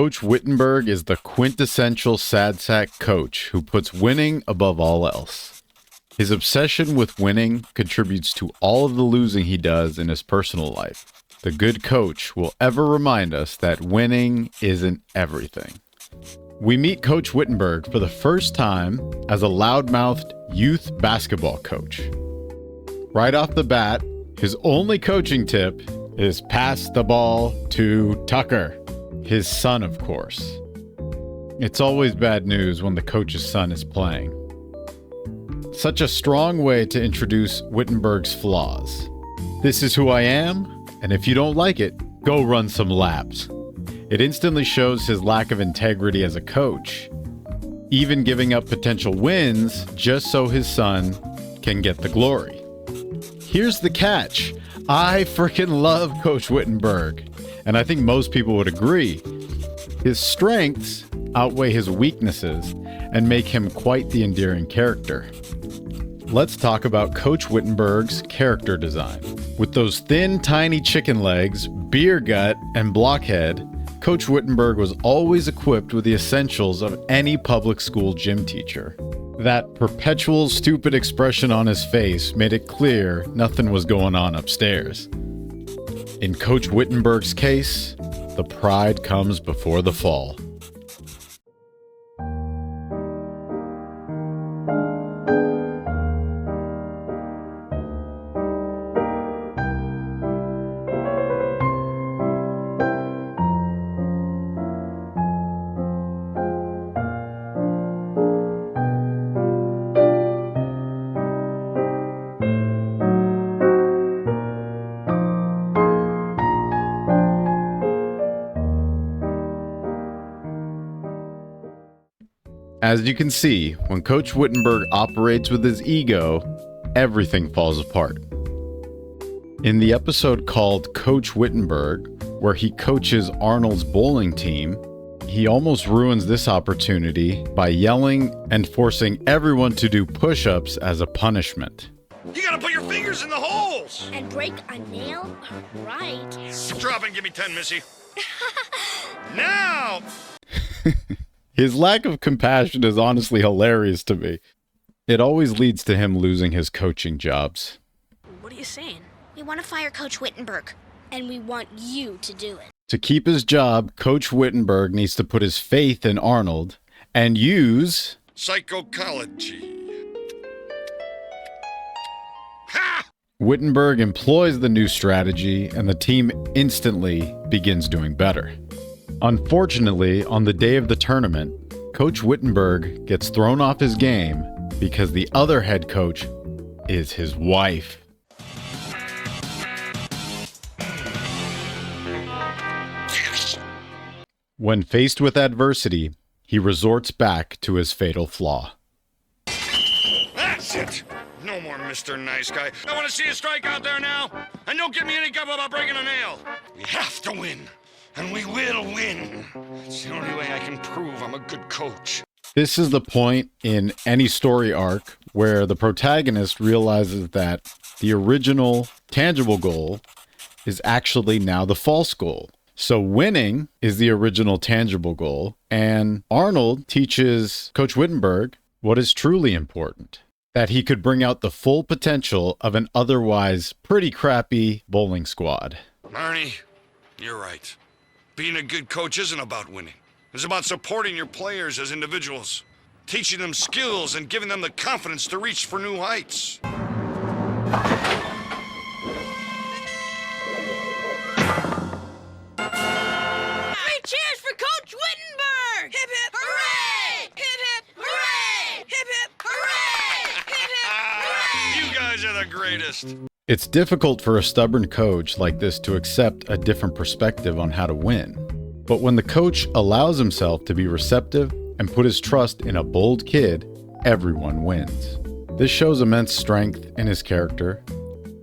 Coach Wittenberg is the quintessential sad sack coach who puts winning above all else. His obsession with winning contributes to all of the losing he does in his personal life. The good coach will ever remind us that winning isn't everything. We meet Coach Wittenberg for the first time as a loudmouthed youth basketball coach. Right off the bat, his only coaching tip is pass the ball to Tucker, his son, of course. It's always bad news when the coach's son is playing. Such a strong way to introduce Wittenberg's flaws. This is who I am, and if you don't like it, go run some laps. It instantly shows his lack of integrity as a coach, even giving up potential wins just so his son can get the glory. Here's the catch. I freaking love Coach Wittenberg, and I think most people would agree. His strengths outweigh his weaknesses and make him quite the endearing character. Let's talk about Coach Wittenberg's character design. With those thin, tiny chicken legs, beer gut, and blockhead, Coach Wittenberg was always equipped with the essentials of any public school gym teacher. That perpetual stupid expression on his face made it clear nothing was going on upstairs. In Coach Wittenberg's case, the pride comes before the fall. As you can see, when Coach Wittenberg operates with his ego, everything falls apart. In the episode called Coach Wittenberg, where he coaches Arnold's bowling team, he almost ruins this opportunity by yelling and forcing everyone to do push-ups as a punishment. You gotta put your fingers in the holes! And break a nail? Right. Drop and give me 10, Missy. Now! His lack of compassion is honestly hilarious to me. It always leads to him losing his coaching jobs. What are you saying? We want to fire Coach Wittenberg, and we want you to do it. To keep his job, Coach Wittenberg needs to put his faith in Arnold and use psychology. Ha! Wittenberg employs the new strategy, and the team instantly begins doing better. Unfortunately, on the day of the tournament, Coach Wittenberg gets thrown off his game because the other head coach is his wife. When faced with adversity, he resorts back to his fatal flaw. That's it! No more Mr. Nice Guy. I want to see you strike out there now. And don't give me any guff about breaking a nail. We have to win. And we will win. It's the only way I can prove I'm a good coach. This is the point in any story arc where the protagonist realizes that the original tangible goal is actually now the false goal. So winning is the original tangible goal, and Arnold teaches Coach Wittenberg what is truly important, that he could bring out the full potential of an otherwise pretty crappy bowling squad. Marnie, you're right. Being a good coach isn't about winning. It's about supporting your players as individuals, teaching them skills and giving them the confidence to reach for new heights. All right, cheers for Coach Wittenberg! Hip hip hooray! Hip hip hooray! Hip hip hooray! Hip hip hooray! You guys are the greatest. It's difficult for a stubborn coach like this to accept a different perspective on how to win. But when the coach allows himself to be receptive and put his trust in a bold kid, everyone wins. This shows immense strength in his character,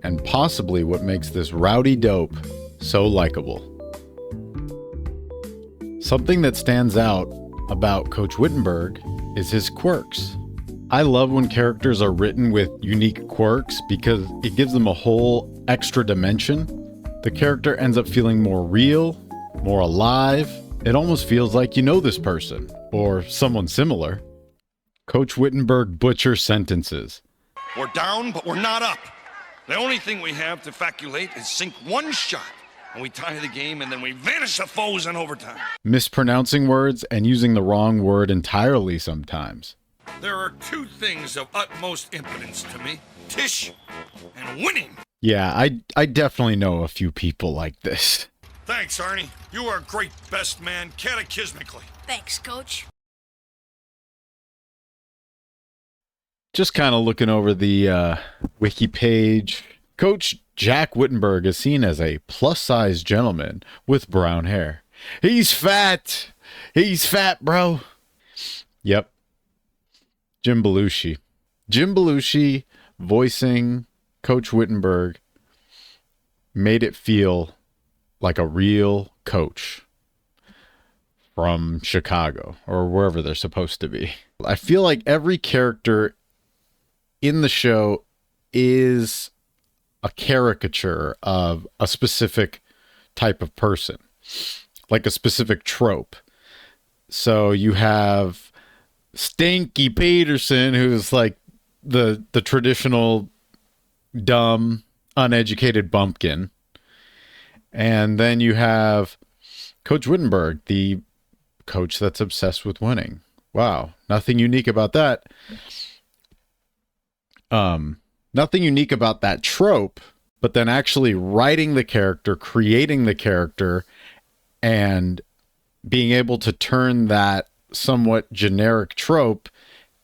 and possibly what makes this rowdy dope so likable. Something that stands out about Coach Wittenberg is his quirks. I love when characters are written with unique quirks because it gives them a whole extra dimension. The character ends up feeling more real, more alive, It almost feels like you know this person, or someone similar. Coach Wittenberg butcher sentences. We're down, but we're not up. The only thing we have to calculate is sink one shot, and we tie the game, and then we vanish the foes in overtime. Mispronouncing words and using the wrong word entirely sometimes. There are two things of utmost impotence to me: Tish and winning. Yeah, I definitely know a few people like this. Thanks, Arnie. You are a great best man catechismically. Thanks, Coach. Just kind of looking over the wiki page. Coach Jack Wittenberg is seen as a plus-sized gentleman with brown hair. He's fat. He's fat, bro. Yep. Jim Belushi. Jim Belushi voicing Coach Wittenberg made it feel like a real coach from Chicago or wherever they're supposed to be. I feel like every character in the show is a caricature of a specific type of person, like a specific trope. So you have Stinky Peterson, who's like the traditional dumb, uneducated bumpkin. And then you have Coach Wittenberg, the coach that's obsessed with winning. Wow, nothing unique about that. Nothing unique about that trope, but then actually writing the character, creating the character, and being able to turn that somewhat generic trope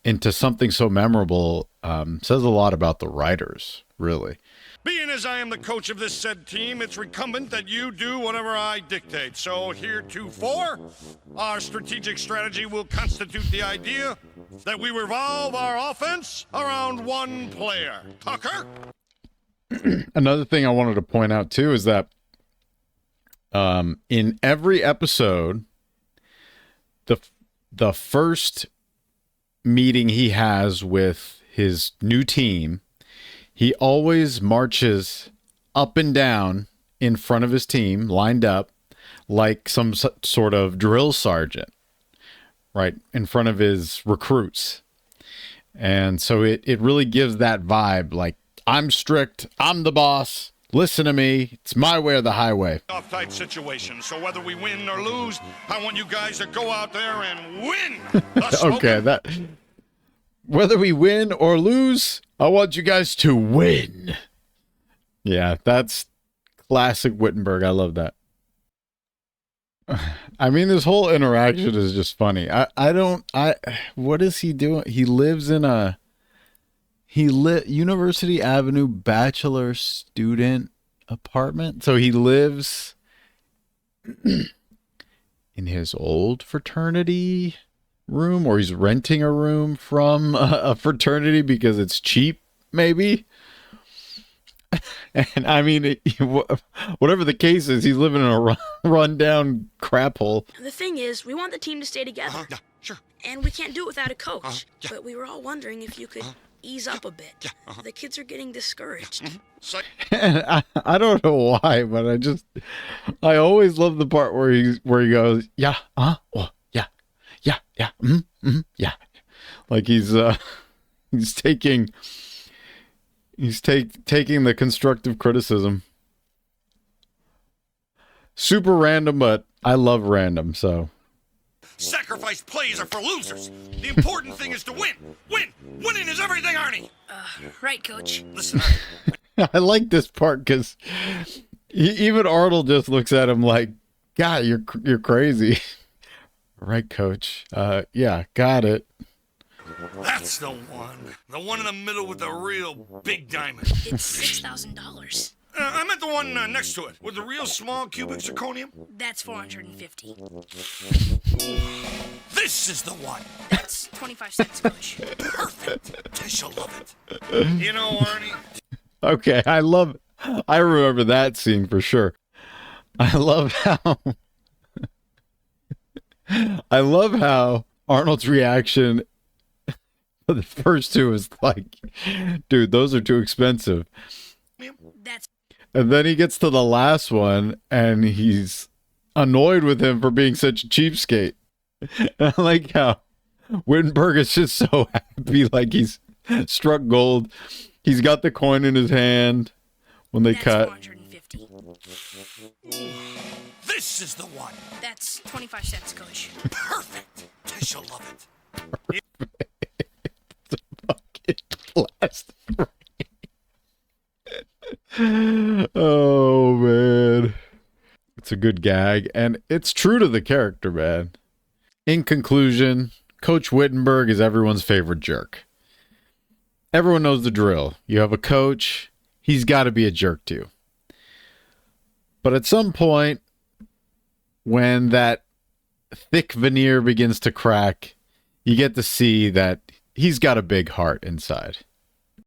into something so memorable says a lot about the writers, really. Being as I am the coach of this said team, it's recumbent that you do whatever I dictate. So heretofore, our strategic strategy will constitute the idea that we revolve our offense around one player. Tucker? Another thing I wanted to point out, too, is that in every episode, the first meeting he has with his new team, he always marches up and down in front of his team, lined up, like some sort of drill sergeant, right, in front of his recruits. And so it really gives that vibe, like, I'm strict, I'm the boss, listen to me, it's my way or the highway. Off type situation, so whether we win or lose, I want you guys to go out there and win. Okay, that... Whether we win or lose, I want you guys to win. Yeah, that's classic Wittenberg. I love that. I mean, this whole interaction is just funny. What is he doing? He lives in University Avenue bachelor student apartment. So he lives in his old fraternity room, or he's renting a room from a fraternity because it's cheap, maybe. And I mean, whatever the case is, he's living in a run-down crap hole. The thing is, we want the team to stay together. Yeah, sure. And we can't do it without a coach. Yeah. But we were all wondering if you could ease up a bit. Yeah, The kids are getting discouraged. And I don't know why, but I always love the part where he goes, yeah, well, yeah, yeah. Like he's taking the constructive criticism. Super random, but I love random, so. Sacrifice plays are for losers. The important thing is to win. Winning is everything, Arnie. Right, Coach. Listen, I like this part because even Arnold just looks at him like, God, you're crazy. Right, Coach. Yeah, got it. that's the one. The one in the middle with the real big diamond. It's $6,000. I meant the one next to it with the real small cubic zirconium. That's $450. This is the one. That's 25 cents, Coach. Perfect. Tish will love it. You know, Arnie. Okay, I remember that scene for sure. I love how Arnold's reaction for the first two is like, dude, those are too expensive. That's And then he gets to the last one and he's annoyed with him for being such a cheapskate. I like how Wittenberg is just so happy, like he's struck gold. He's got the coin in his hand when they That's cut. 450. This is the one. That's 25 cents, Coach. Perfect. I shall love it. Fucking plastic. Oh man, it's a good gag, and it's true to the character, man. In conclusion, Coach Wittenberg is everyone's favorite jerk. Everyone knows the drill. You have a coach, he's got to be a jerk too. But at some point, when that thick veneer begins to crack, you get to see that he's got a big heart inside.